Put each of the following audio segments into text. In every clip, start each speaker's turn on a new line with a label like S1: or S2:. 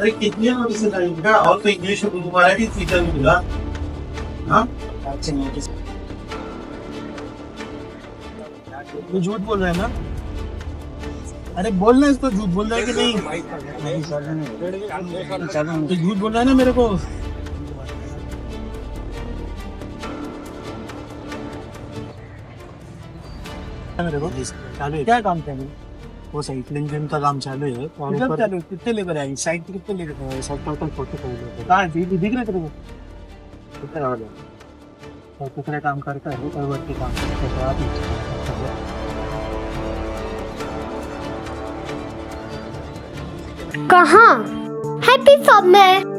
S1: अरे कितनी नोटिस का और तो इंग्लिश में मराठी टीचर नहीं मिला। हाँ तो झूठ बोल रहा है ना। अरे बोलना इसको, झूठ बोल रहा है कि नहीं? तो झूठ बोल रहा है ना मेरे को। मेरे को चालू है, क्या काम चालू है? वो साइट लिंक्डइन का काम चालू है और ऊपर चालू है। कितने लेबर आएंगे साइट पे? कितने लेबर है? सब टोटल 40 कहाँ दिख रहे तेरे को? कितने आ गए और कितने काम करता है और वर्क के काम करता है आप?
S2: कहाँ? हैप्पी शॉप में।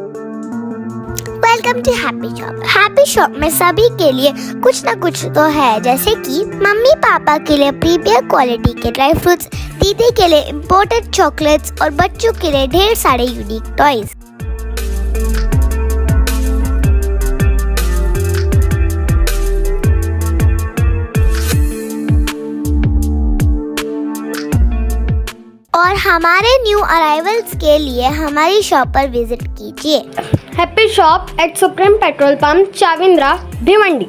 S2: Welcome to happy shop. Happy shop में सभी के लिए कुछ ना कुछ तो है, जैसे कि मम्मी पापा के लिए प्रीमियर क्वालिटी के ड्राई फ्रूट्स, दीदी के लिए इम्पोर्टेड चॉकलेट्स और बच्चों के लिए ढेर सारे यूनिक टॉयज। और हमारे न्यू अराइवल्स के लिए हमारी शॉप पर विजिट कीजिए।
S3: Happy shop at supreme petrol pump, Chavindra, Bhiwandi.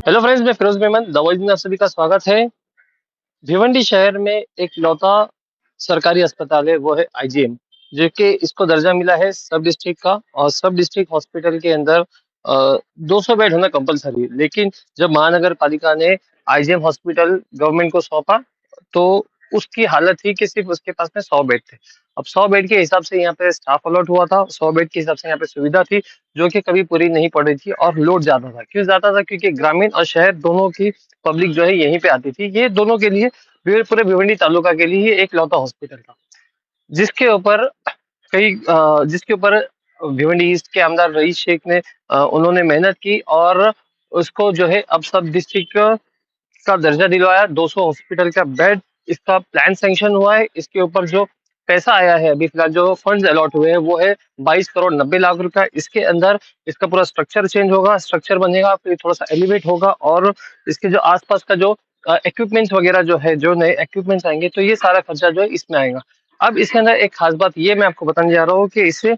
S4: Hello friends, मैं फिरोज मेमन दवाई में आप सभी का स्वागत है। भिवंडी शहर में एक लौता सरकारी अस्पताल है, वो है आईजीएम, जो कि इसको दर्जा मिला है सब डिस्ट्रिक्ट का। और सब डिस्ट्रिक्ट हॉस्पिटल के अंदर 200 बेड होना कंपलसरी। लेकिन जब महानगर पालिका ने आईजीएम हॉस्पिटल गवर्नमेंट को सौंपा तो उसकी हालत थी कि सिर्फ उसके पास में 100 बेड थे। अब 100 बेड के हिसाब से यहाँ पे स्टाफ अलॉट हुआ था, 100 बेड के हिसाब से यहाँ पे सुविधा थी, जो कि कभी पूरी नहीं पड़ रही थी और लोड ज्यादा था। क्यों ज्यादा था? क्योंकि ग्रामीण और शहर दोनों की पब्लिक जो है यहीं पे आती थी। ये दोनों के लिए पूरे भिवंडी तालुका के लिए एक लौता हॉस्पिटल था, जिसके ऊपर जिसके ऊपर भिवंडी ईस्ट के आमदार रईस शेख ने उन्होंने मेहनत की और उसको जो है अब सब डिस्ट्रिक्ट का दर्जा दिलवाया। 200 हॉस्पिटल का बेड, इसका प्लान सैंक्शन हुआ है। इसके ऊपर जो पैसा आया है अभी फिलहाल, जो फंड्स अलॉट हुए हैं, वो है 22 करोड़ 90 लाख रुपया। इसके अंदर इसका पूरा स्ट्रक्चर चेंज होगा, स्ट्रक्चर बनेगा, फिर थोड़ा सा एलिवेट होगा और इसके जो आसपास का जो इक्विपमेंट्स वगैरह जो है, जो नए इक्विपमेंट्स आएंगे, तो ये सारा खर्चा जो है इसमें आएगा। अब इसके अंदर एक खास बात ये मैं आपको बताने जा रहा हूँ कि इससे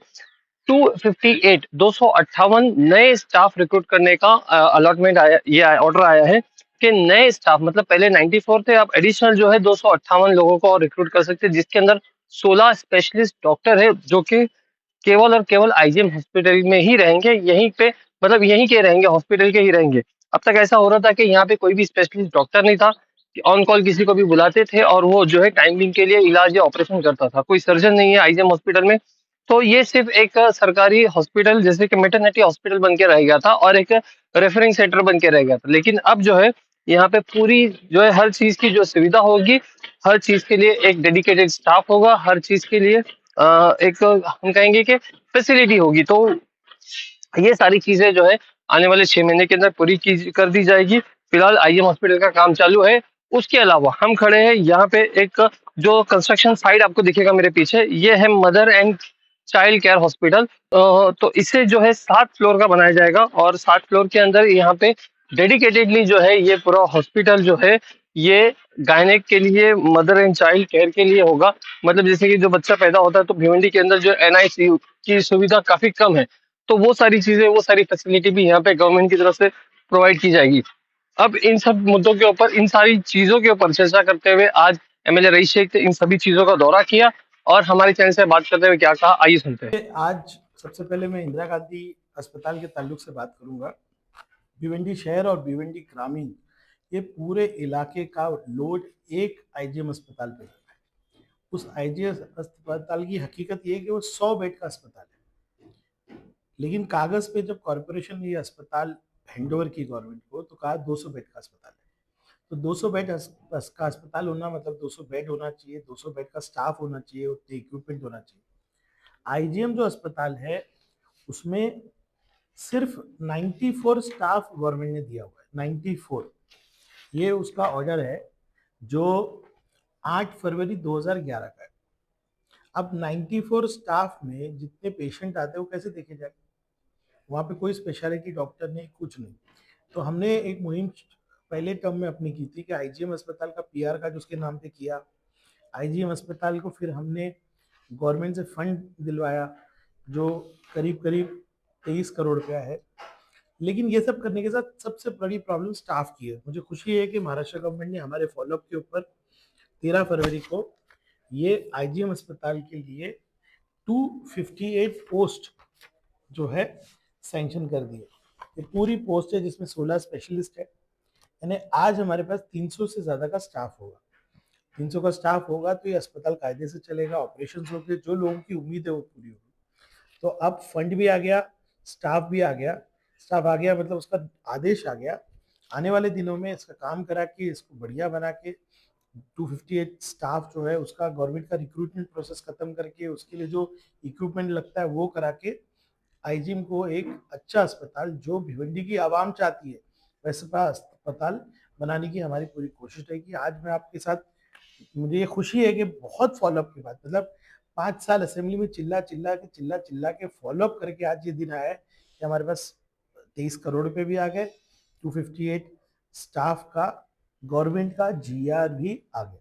S4: 258 नए स्टाफ रिक्रूट करने का अलॉटमेंट आया, ये ऑर्डर आया है कि नए स्टाफ, मतलब पहले 94 थे, अब एडिशनल जो है 258 लोगों को और रिक्रूट कर सकते हैं, जिसके अंदर 16 स्पेशलिस्ट डॉक्टर है, जो कि केवल और केवल आईजीएम हॉस्पिटल में ही रहेंगे। यहीं पे मतलब यहीं के रहेंगे, हॉस्पिटल के ही रहेंगे। अब तक ऐसा हो रहा था कि यहाँ पे कोई भी स्पेशलिस्ट डॉक्टर नहीं था, ऑन कॉल किसी को भी बुलाते थे और वो जो है टाइमिंग के लिए इलाज या ऑपरेशन करता था। कोई सर्जन नहीं है आईजीएम हॉस्पिटल में। तो ये सिर्फ एक सरकारी हॉस्पिटल जैसे कि मेटरनिटी हॉस्पिटल बन के रह गया था और एक रेफरिंग सेंटर बन के रह गया था। लेकिन अब जो है यहाँ पे पूरी जो है हर चीज की जो सुविधा होगी, हर चीज के लिए एक डेडिकेटेड स्टाफ होगा, हर चीज के लिए एक हम कहेंगे कि फैसिलिटी होगी। तो ये सारी चीजें जो है आने वाले 6 महीने के अंदर पूरी कर दी जाएगी। फिलहाल आईएम हॉस्पिटल का काम चालू है। उसके अलावा हम खड़े हैं यहाँ पे, एक जो कंस्ट्रक्शन साइट आपको दिखेगा मेरे पीछे, ये है mother and child care hospital. तो इसे जो है 7 फ्लोर का बनाया जाएगा और 7 फ्लोर के अंदर यहाँ पे डेडिकेटेडली जो है ये पूरा हॉस्पिटल जो है ये गायनेक के लिए, मदर एंड चाइल्ड केयर के लिए होगा। मतलब जैसे कि जो बच्चा पैदा होता है तो भिवंडी के अंदर जो एनआईसीयू की सुविधा काफी कम है, तो वो सारी चीजें, वो सारी फैसिलिटी भी यहाँ पे गवर्नमेंट की तरफ से प्रोवाइड की जाएगी। अब इन सब मुद्दों के ऊपर, इन सारी चीजों के ऊपर चर्चा करते हुए आज एमएलए रईस शेख ने इन सभी चीजों का दौरा किया और हमारे चैनल से बात करते हुए क्या कहा, आइए सुनते हैं।
S1: आज सबसे पहले मैं इंदिरा गांधी अस्पताल के ताल्लुक से बात करूंगा। भिवंडी शहर और भिवंडी ग्रामीण, ये पूरे इलाके का लोड एक आईजीएम अस्पताल पे है। उस आईजीएम अस्पताल की हकीकत ये है कि वो 100 बेड का अस्पताल है, लेकिन कागज पे जब कॉरपोरेशन ने ये अस्पताल हैंडओवर की गवर्नमेंट को, तो कहा 200 बेड का अस्पताल है। तो 200 बेड का अस्पताल होना मतलब 200 बेड होना चाहिए, 200 बेड का स्टाफ होना चाहिए, उतने इक्विपमेंट होना चाहिए। आईजीएम जो अस्पताल है उसमें सिर्फ 94 स्टाफ गवर्नमेंट ने दिया हुआ है, 94। ये उसका ऑर्डर है जो 8 फरवरी 2011 का है। अब 94 स्टाफ में जितने पेशेंट आते हैं वो कैसे देखे जाए? वहाँ पे कोई स्पेशलिटी डॉक्टर नहीं, कुछ नहीं। तो हमने एक मुहिम पहले टर्म में अपनी की थी कि आईजीएम अस्पताल का पीआर का जो उसके नाम पे किया, आईजीएम अस्पताल को फिर हमने गवर्नमेंट से फंड दिलवाया जो करीब करीब 23 करोड़ रुपया है। लेकिन ये सब करने के साथ सबसे बड़ी प्रॉब्लम स्टाफ की है। मुझे खुशी है कि महाराष्ट्र गवर्नमेंट ने हमारे फॉलोअप के ऊपर 13 फरवरी को ये आईजीएम अस्पताल के लिए 258 पोस्ट जो है सैंक्शन कर दिए। ये पूरी पोस्ट है जिसमें 16 स्पेशलिस्ट है, यानी आज हमारे पास 300 से ज़्यादा का स्टाफ होगा। 300 का स्टाफ होगा तो ये अस्पताल कायदे से चलेगा, ऑपरेशन होंगे, जो लोगों की उम्मीद है वो पूरी होगी। तो अब फंड भी आ गया, स्टाफ भी आ गया। स्टाफ आ गया मतलब उसका आदेश आ गया। आने वाले दिनों में इसका काम करा के इसको बढ़िया बना के 258 स्टाफ जो है उसका गवर्नमेंट का रिक्रूटमेंट प्रोसेस खत्म करके उसके लिए जो इक्विपमेंट लगता है वो करा के आईजीएम को एक अच्छा अस्पताल जो भिवंडी की आवाम चाहती है वैसा अस्पताल बनाने की हमारी पूरी कोशिश रहेगी। आज मैं आपके साथ, मुझे ये खुशी है कि बहुत फॉलोअप के बाद, मतलब 5 साल असेंबली में चिल्ला चिल्ला के फॉलोअप करके आज ये दिन आया है कि हमारे पास 23 करोड़ रुपए भी आ गए, 258 स्टाफ का गवर्नमेंट का जीआर भी आ गया।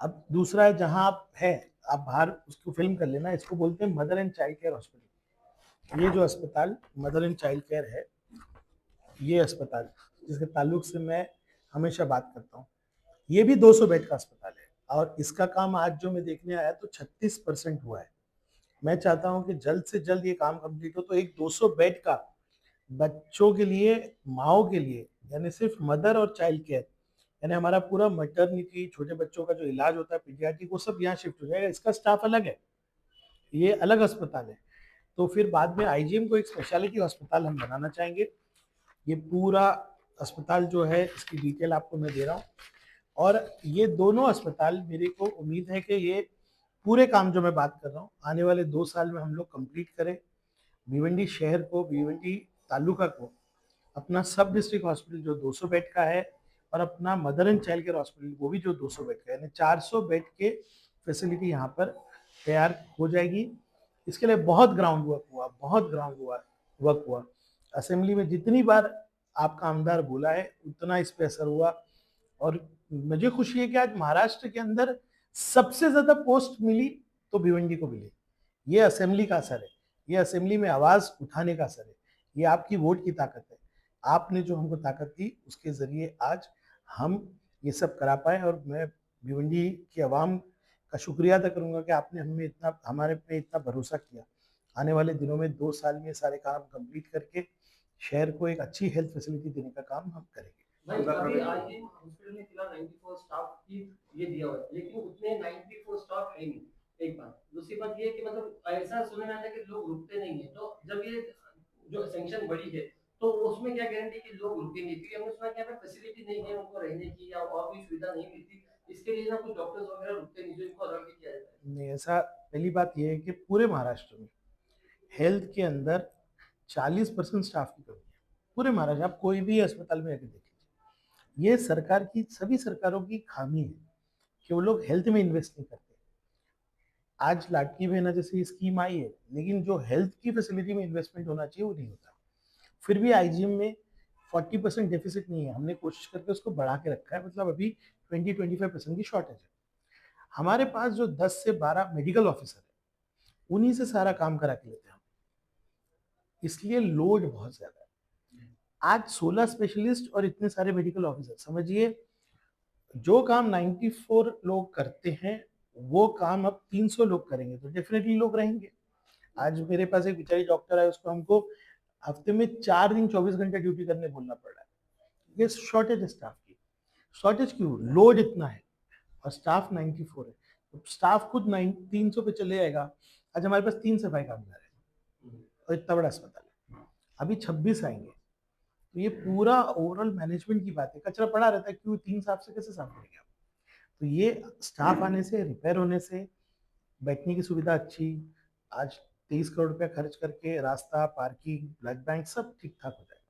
S1: अब दूसरा है, जहां आप बाहर उसको फिल्म कर लेना, इसको बोलते हैं mother and child care hospital. ये जो अस्पताल मदर एंड चाइल्ड केयर है, ये अस्पताल जिसके ताल्लुक से मैं हमेशा बात करता हूँ, ये भी 200 बेड का अस्पताल है और इसका काम आज जो मैं देखने आया तो 36% हुआ है। मैं चाहता हूँ कि जल्द से जल्द ये काम कंप्लीट हो तो एक 200 बेड का बच्चों के लिए, माओ के लिए, यानी सिर्फ मदर और चाइल्ड केयर, यानी हमारा पूरा मैटरनिटी, छोटे बच्चों का जो इलाज होता है पीडियाट्रिक, वो सब यहाँ शिफ्ट हो जाएगा। इसका स्टाफ अलग है, ये अलग अस्पताल है। तो फिर बाद में आईजीएम को एक स्पेशलिटी अस्पताल हम बनाना चाहेंगे। ये पूरा अस्पताल जो है इसकी डिटेल आपको मैं दे रहा हूँ और ये दोनों अस्पताल मेरे को उम्मीद है कि ये पूरे काम जो मैं बात कर रहा हूँ आने वाले 2 साल में हम लोग कंप्लीट करें। भिवंडी शहर को, भिवंडी तालुका को अपना सब डिस्ट्रिक्ट हॉस्पिटल जो 200 बेड का है और अपना mother and child care hospital वो भी जो 200 बेड का है, यानी 400 बेड के फैसिलिटी यहाँ पर तैयार हो जाएगी। इसके लिए बहुत ग्राउंड वर्क हुआ। असेंबली में जितनी बार आपका आमदार बोला है उतना इस पे असर हुआ और मुझे खुशी है कि आज महाराष्ट्र के अंदर सबसे ज्यादा पोस्ट मिली तो भिवंडी को मिली। ये असेंबली का असर है, ये असेंबली में आवाज उठाने का असर है, ये आपकी वोट की ताकत है। आपने जो हमको ताकत दी उसके जरिए आज हम ये सब करा पाए और मैं भिवंडी की आवाम का शुक्रिया अदा करूंगा कि आपने हमारे पे इतना भरोसा किया। आने वाले दिनों में 2 साल में सारे काम कंप्लीट करके शहर को एक अच्छी हेल्थ फैसिलिटी देने का काम हम करेंगे।
S5: भाई अभी आईजीएम हॉस्पिटल में फिलहाल 94 स्टाफ की ये दिया हुआ है, लेकिन उतने 94 स्टाफ है नहीं। एक बात, दूसरी बात ये है कि मतलब ऐसा सुनने में आता है कि लोग रुकते नहीं है, तो जब ये जो सैंक्शन बढ़ी है तो उसमें क्या गारंटी कि लोग रुकेंगे? क्योंकि हमने सुना कि यहाँ पे फैसिलिटी नहीं है उनको रहने की या और कोई सुविधा नहीं मिलती, इसके लिए ना कुछ डॉक्टर्स वगैरह रुकते नहीं जो इनको अलर्ट किया जाता है।
S1: नहीं, ऐसा पहली बात यह है कि पूरे महाराष्ट्र में हेल्थ के अंदर 40% स्टाफ की कमी है। पूरे महाराष्ट्र, आप कोई भी अस्पताल में आके देख लीजिए, ये सरकार की, सभी सरकारों की खामी है कि वो लोग हेल्थ में इन्वेस्ट नहीं करते। आज लाडली बहना जैसी स्कीम आई है लेकिन जो हेल्थ की फैसिलिटी में इन्वेस्टमेंट होना चाहिए वो नहीं होता। फिर भी आईजीएम में 40% डेफिसिट नहीं है, हमने कोशिश करके उसको बढ़ा के रखा है, मतलब अभी 20-25% की शॉर्टेज है। हमारे पास जो 10 से 12 मेडिकल ऑफिसर है उन्हीं से सारा काम करा के लेते हैं हम, इसलिए लोड बहुत ज्यादा है। आज 16 स्पेशलिस्ट और इतने सारे मेडिकल ऑफिसर, समझिए जो काम 94 लोग करते हैं वो काम अब 300 लोग करेंगे तो डेफिनेटली लोग रहेंगे। आज मेरे पास एक बेचारी डॉक्टर है, उसको हमको हफ्ते में 4 दिन 24 घंटे ड्यूटी करने बोलना पड़ रहा है। ये शॉर्टेज है स्टाफ की। शॉर्टेज क्यों? लोड इतना है और स्टाफ 94 है, तो स्टाफ खुद 300 पे चले जाएगा। आज हमारे पास 3 सफाई कामगार है और इतना बड़ा अस्पताल है, अभी 26 आएंगे। तो ये पूरा ओवरऑल मैनेजमेंट की बात है। कचरा पड़ा रहता है, क्यों? 3 साफ से कैसे साफ करेंगे आप? तो ये स्टाफ आने से, रिपेयर होने से, बैठने की सुविधा अच्छी, आज 23 करोड़ रुपया खर्च करके रास्ता, पार्किंग, ब्लड बैंक सब ठीक ठाक हो जाए।